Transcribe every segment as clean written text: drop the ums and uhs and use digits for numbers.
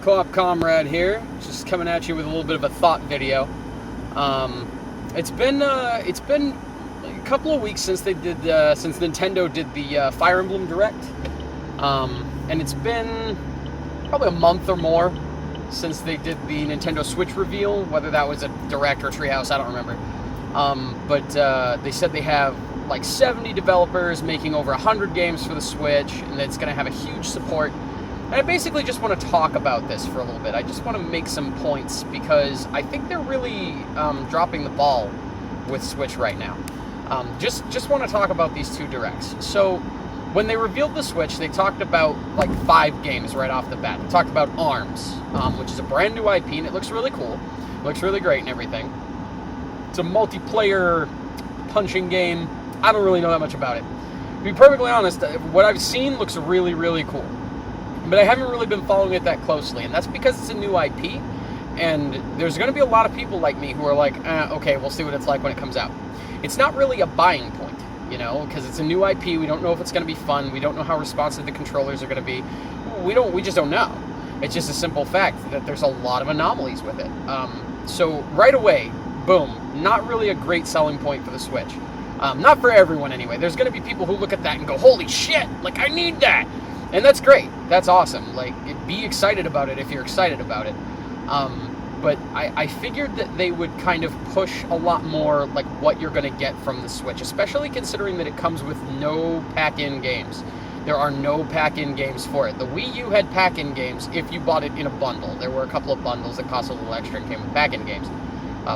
Co-op Comrade here, just coming at you with a little bit of a thought video. It's been a couple of weeks since since Nintendo did the Fire Emblem Direct, and it's been probably a month or more since they did the Nintendo Switch reveal. Whether that was a Direct or Treehouse, I don't remember. But they said they have like 70 developers making over 100 games for the Switch, and it's going to have a huge support. And I basically just want to talk about this for a little bit. I just want to make some points because I think they're really dropping the ball with Switch right now. Just want to talk about these two directs. So when they revealed the Switch, they talked about like 5 games right off the bat. They talked about ARMS, which is a brand new IP, and it looks really cool. It looks really great and everything. It's a multiplayer punching game. I don't really know that much about it. To be perfectly honest, what I've seen looks really, really cool. But I haven't really been following it that closely, and that's because it's a new IP, and there's going to be a lot of people like me who are like, okay, we'll see what it's like when it comes out. It's not really a buying point, you know, because it's a new IP. We don't know if it's going to be fun. We don't know how responsive the controllers are going to be. We just don't know. It's just a simple fact that there's a lot of anomalies with it. So right away, boom, not really a great selling point for the Switch. Not for everyone anyway. There's going to be people who look at that and go, holy shit, like I need that. And that's great. That's awesome. Like, be excited about it if you're excited about it. But I figured that they would kind of push a lot more like what you're going to get from the Switch, especially considering that it comes with no pack-in games. There are no pack-in games for it. The Wii U had pack-in games if you bought it in a bundle. There were a couple of bundles that cost a little extra and came with pack-in games.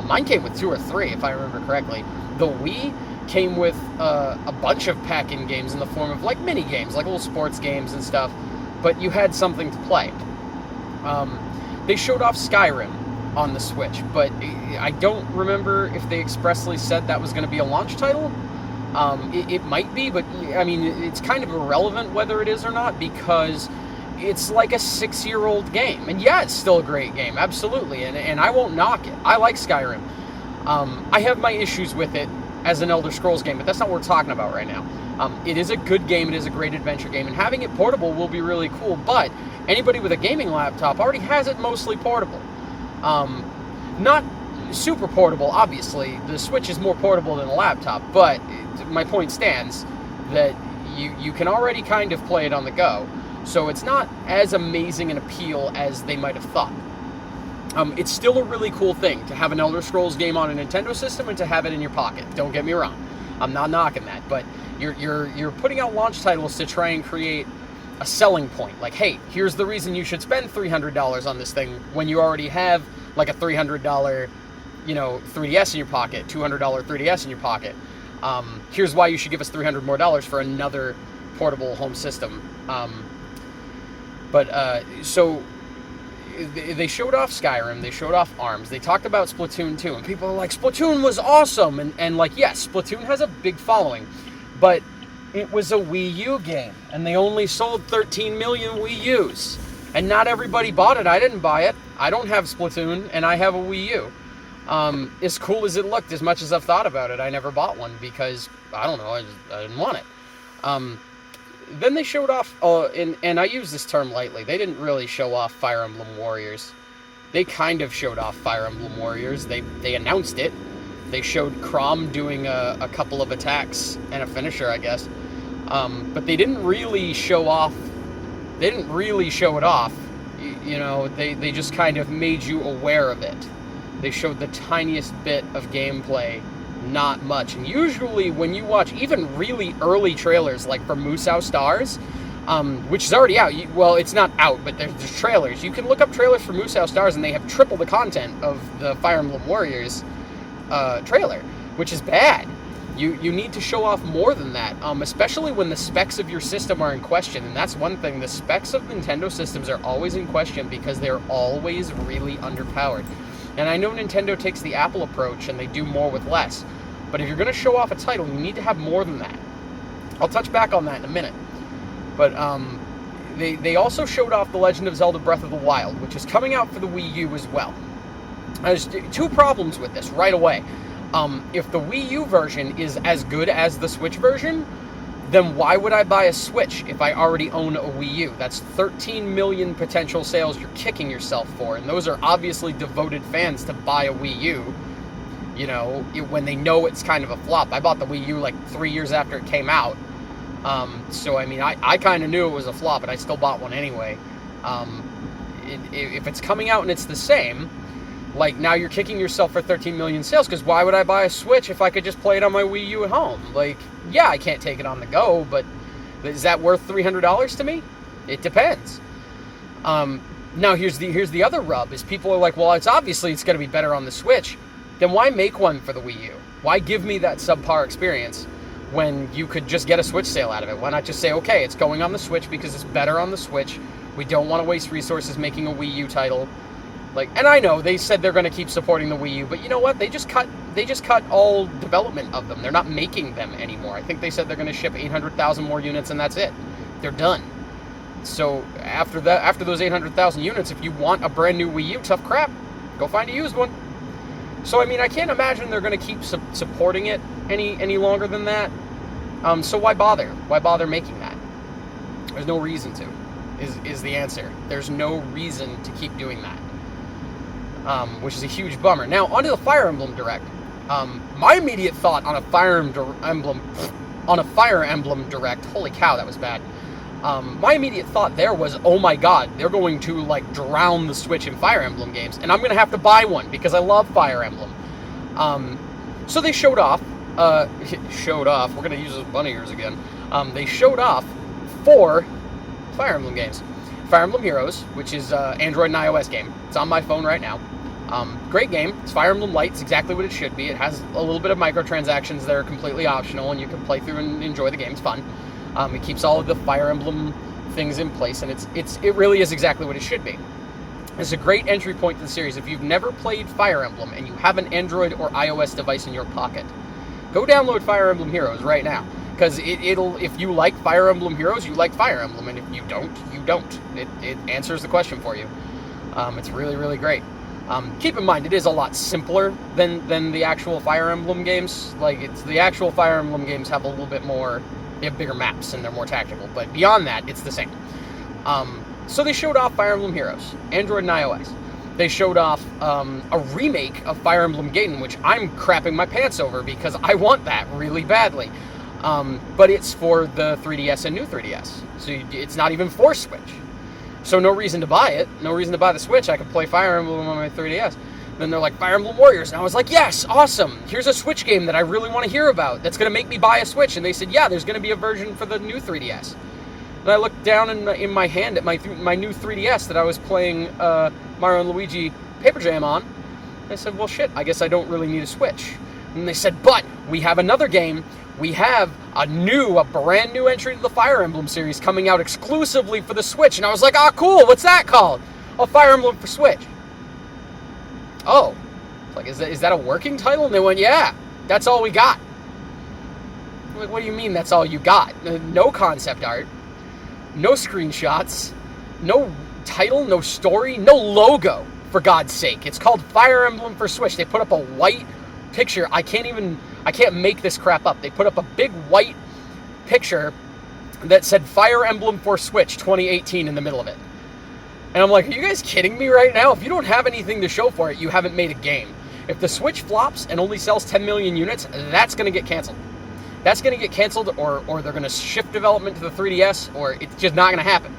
Mine came with 2 or 3, if I remember correctly. The Wii came with a bunch of pack-in games in the form of like mini games, like little sports games and stuff, but you had something to play. They showed off Skyrim on the Switch, but I don't remember if they expressly said that was going to be a launch title. It might be, but I mean, it's kind of irrelevant whether it is or not, because it's like a 6-year-old game. And yeah, it's still a great game, absolutely, and I won't knock it. I like Skyrim. I have my issues with it as an Elder Scrolls game, but that's not what we're talking about right now. It is a good game, it is a great adventure game, and having it portable will be really cool, but anybody with a gaming laptop already has it mostly portable. Not super portable, obviously. The Switch is more portable than a laptop, but my point stands that you can already kind of play it on the go, so it's not as amazing an appeal as they might have thought. It's still a really cool thing to have an Elder Scrolls game on a Nintendo system and to have it in your pocket. Don't get me wrong. I'm not knocking that, but you're putting out launch titles to try and create a selling point. Like, hey, here's the reason you should spend $300 on this thing when you already have like a $300, you know, 3DS in your pocket, $200 3DS in your pocket. Here's why you should give us $300 more for another portable home system. So they showed off Skyrim, they showed off ARMS, they talked about Splatoon 2, and people are like, Splatoon was awesome, and like, yes, Splatoon has a big following, but it was a Wii U game, and they only sold 13 million Wii U's, and not everybody bought it. I didn't buy it. I don't have Splatoon, and I have a Wii U. As cool as it looked, as much as I've thought about it, I never bought one, because, I don't know, I didn't want it. Then they showed off, and I use this term lightly, they didn't really show off Fire Emblem Warriors. They kind of showed off Fire Emblem Warriors. They announced it. They showed Chrom doing a couple of attacks and a finisher, I guess. But they didn't really show off, they didn't really show it off. You know, they just kind of made you aware of it. They showed the tiniest bit of gameplay. Not much. And usually when you watch even really early trailers, like for Musou Stars, which is already out, well, it's not out, but there's trailers. You can look up trailers for Musou Stars, and they have triple the content of the Fire Emblem Warriors trailer, which is bad. You need to show off more than that, especially when the specs of your system are in question. And that's one thing, the specs of Nintendo systems are always in question because they're always really underpowered. And I know Nintendo takes the Apple approach and they do more with less. But if you're going to show off a title, you need to have more than that. I'll touch back on that in a minute. But they also showed off The Legend of Zelda Breath of the Wild, which is coming out for the Wii U as well. There's 2 problems with this right away. If the Wii U version is as good as the Switch version, then why would I buy a Switch if I already own a Wii U? That's 13 million potential sales you're kicking yourself for, and those are obviously devoted fans to buy a Wii U, you know, when they know it's kind of a flop. I bought the Wii U like 3 years after it came out, so I mean, I kind of knew it was a flop, but I still bought one anyway. If it's coming out and it's the same, like, now you're kicking yourself for 13 million sales, because why would I buy a Switch if I could just play it on my Wii U at home? Like, yeah, I can't take it on the go, but is that worth $300 to me? It depends. Now, here's the other rub, is people are like, well, it's going to be better on the Switch. Then why make one for the Wii U? Why give me that subpar experience when you could just get a Switch sale out of it? Why not just say, okay, it's going on the Switch because it's better on the Switch. We don't want to waste resources making a Wii U title. Like, and I know they said they're going to keep supporting the Wii U, but you know what? They just cut all development of them. They're not making them anymore. I think they said they're going to ship 800,000 more units, and that's it. They're done. So after those 800,000 units, if you want a brand new Wii U, tough crap. Go find a used one. So I mean, I can't imagine they're going to keep supporting it any longer than that. So why bother? Why bother making that? There's no reason to. Is the answer. There's no reason to keep doing that. Which is a huge bummer. Now, onto the Fire Emblem Direct. My immediate thought on a Fire Emblem Direct, holy cow, that was bad. My immediate thought there was, oh my god, they're going to, like, drown the Switch in Fire Emblem games, and I'm going to have to buy one, because I love Fire Emblem. So they showed off, we're going to use those bunny ears again. They showed off 4 Fire Emblem games. Fire Emblem Heroes, which is an Android and iOS game. It's on my phone right now. Great game. It's Fire Emblem Lite. It's exactly what it should be. It has a little bit of microtransactions that are completely optional, and you can play through and enjoy the game. It's fun. It keeps all of the Fire Emblem things in place, and it really is exactly what it should be. It's a great entry point to the series. If you've never played Fire Emblem and you have an Android or iOS device in your pocket, go download Fire Emblem Heroes right now. Because if you like Fire Emblem Heroes, you like Fire Emblem, and if you don't, you don't. It answers the question for you. It's really, really great. Keep in mind, it is a lot simpler than the actual Fire Emblem games. Like, the actual Fire Emblem games have a little bit more, they have bigger maps and they're more tactical. But beyond that, it's the same. So they showed off Fire Emblem Heroes, Android and iOS. They showed off a remake of Fire Emblem Gaiden, which I'm crapping my pants over because I want that really badly. But it's for the 3DS and new 3DS. So it's not even for Switch. So no reason to buy it. No reason to buy the Switch. I could play Fire Emblem on my 3DS. Then they're like, Fire Emblem Warriors. And I was like, yes, awesome. Here's a Switch game that I really want to hear about. That's going to make me buy a Switch. And they said, yeah, there's going to be a version for the new 3DS. And I looked down in my hand at my new 3DS that I was playing Mario & Luigi Paper Jam on. And I said, well, shit, I guess I don't really need a Switch. And they said, but we have another game. We have a brand new entry to the Fire Emblem series coming out exclusively for the Switch. And I was like, oh, cool, what's that called? Oh, Fire Emblem for Switch. Oh, like, is that a working title? And they went, yeah, that's all we got. I'm like, what do you mean that's all you got? No concept art, no screenshots, no title, no story, no logo, for God's sake. It's called Fire Emblem for Switch. They put up a white picture. I can't make this crap up. They put up a big white picture that said Fire Emblem for Switch 2018 in the middle of it. And I'm like, are you guys kidding me right now? If you don't have anything to show for it, you haven't made a game. If the Switch flops and only sells 10 million units, that's going to get canceled. That's going to get canceled, or they're going to shift development to the 3DS, or it's just not going to happen.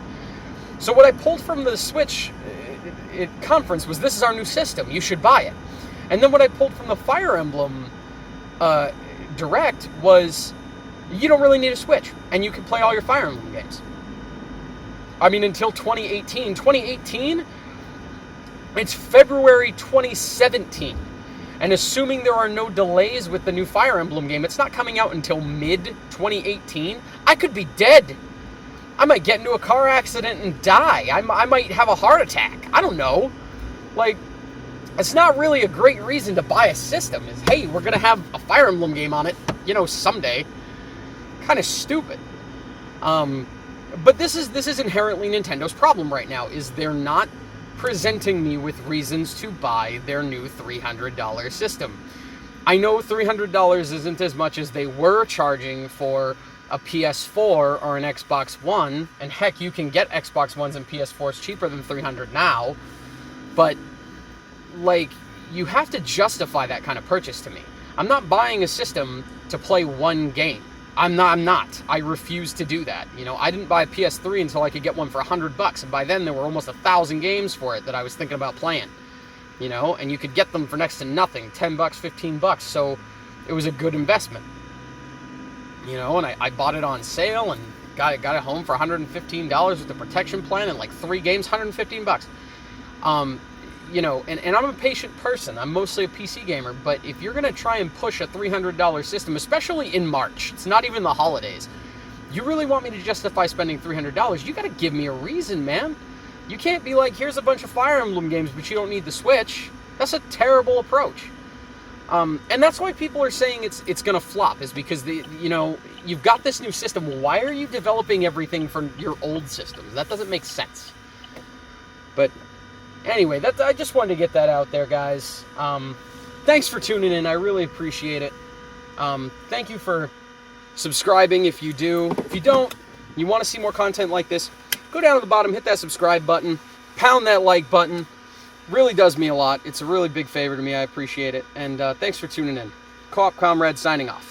So what I pulled from the Switch conference was, this is our new system. You should buy it. And then what I pulled from the Fire Emblem Direct was, you don't really need a Switch, and you can play all your Fire Emblem games. I mean, until 2018. 2018, it's February 2017. And assuming there are no delays with the new Fire Emblem game, it's not coming out until mid-2018. I could be dead. I might get into a car accident and die. I might have a heart attack. I don't know. Like, it's not really a great reason to buy a system. Is, hey, we're going to have a Fire Emblem game on it, someday. Kind of stupid. But this is inherently Nintendo's problem right now, is they're not presenting me with reasons to buy their new $300 system. I know $300 isn't as much as they were charging for a PS4 or an Xbox One, and heck, you can get Xbox Ones and PS4s cheaper than $300 now, but, like, you have to justify that kind of purchase to me. I'm not buying a system to play one game. I'm not. I refuse to do that. You know, I didn't buy a PS3 until I could get one for $100, and by then there were almost 1,000 games for it that I was thinking about playing. You know, and you could get them for next to nothing, $10, $15, so it was a good investment. You know, and I bought it on sale and got it home for $115 with the protection plan and like 3 games, $115. You know, and I'm a patient person. I'm mostly a PC gamer, but if you're going to try and push a $300 system, especially in March, it's not even the holidays, you really want me to justify spending $300, you got to give me a reason, man. You can't be like, here's a bunch of Fire Emblem games, but you don't need the Switch. That's a terrible approach. And that's why people are saying it's going to flop, is because, you know, you've got this new system. Why are you developing everything for your old systems? That doesn't make sense. But anyway, I just wanted to get that out there, guys. Thanks for tuning in. I really appreciate it. Thank you for subscribing if you do. If you don't, you want to see more content like this, go down to the bottom, hit that subscribe button, pound that like button. Really does me a lot. It's a really big favor to me. I appreciate it. And thanks for tuning in. Co-op Comrade signing off.